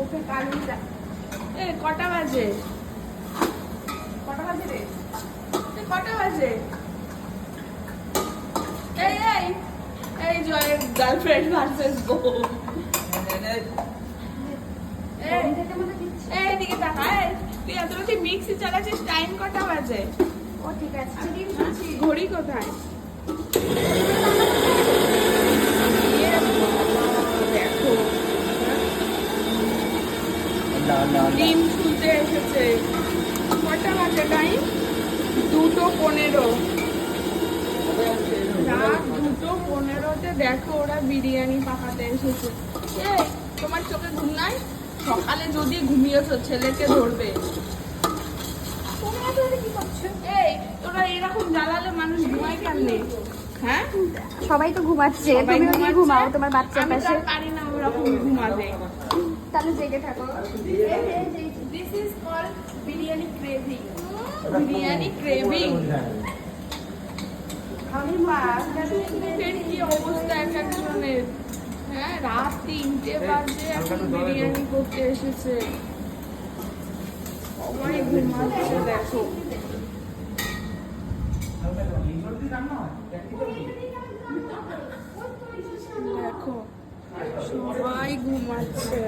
মুখে কালিটা। এ কটা বাজে? কটা বাজে রে? কটা বাজে? এই এই এই জয়ের গার্লফ্রেন্ড ভার্সেস বউ। এই দিকে তাকা। তুই এত রাতে মিক্সি চালাচ্ছিস, টাইম কটা বাজে? ও ঠিক আছে। ঘড়ি কোথায়? দেখো ডিম ছুলতে এসেছে। কটা বাজে টাইম? 2:15। রাত 2:15-তে দেখো ওরা বিরিয়ানি পাকাতে এসেছে। এই তোমার চোখে ঘুম নাই? সকালে যদি ঘুমিয়েছো ছেলেকে ধরবে। কি করছো? এই তোরা এরকম জ্বালালে মানুষ ঘুমায় কেমনে? হ্যাঁ, সবাই তো ঘুমাচ্ছে, সবাই তুমিও কি ঘুমাচ্ছে। ঘুমাও তোমার বাচ্চার আমি তো পাশে? আর পারি না ওরকম ঘুমাতে। তাহলে জেগে থাকো। This is called biryani craving. Biryani craving. মুখের কি অবস্থা এক একজনের। হ্যাঁ, রাত 3টে বাজে এখন বিরিয়ানি করতে এসেছে। সবাই ঘুমাচ্ছে দেখো। দেখো সবাই ঘুমাচ্ছে।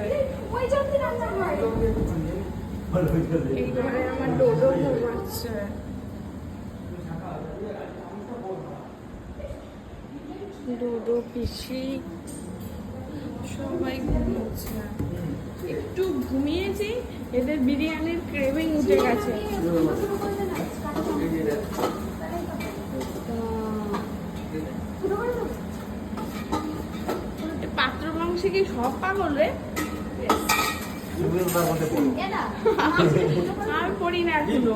এই ঘরে আমার ডোডো ঘুমাচ্ছে। ডোডো পিসি সবাই ঘুমাচ্ছে। একটু ঘুমিয়েছি, এদের বিরিয়ানির ক্রেভিং উঠে গেছে। পাত্র মাংস কি সব পাগল রে? আর করি না এখনো।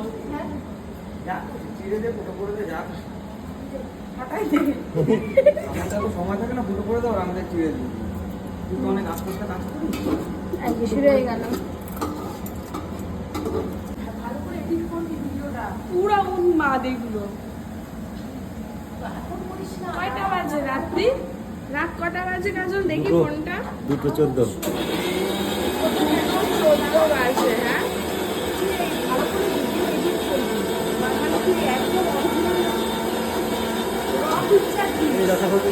সময় থাকে না, ফুটো করে দাও, আমাদের চিড়ে দিই। তুই তো অনেক আস্তে আস্তে কাজ করিস। শুরু হয়ে গেল। পুরো উন্মাদ এগুলো। কয়টা বাজে রাত্রি? রাত কটা বাজে কাজল? দেখি ফোনটা। 2:14। 2:14 বাজে। হ্যাঁ, এই রাখা হবে।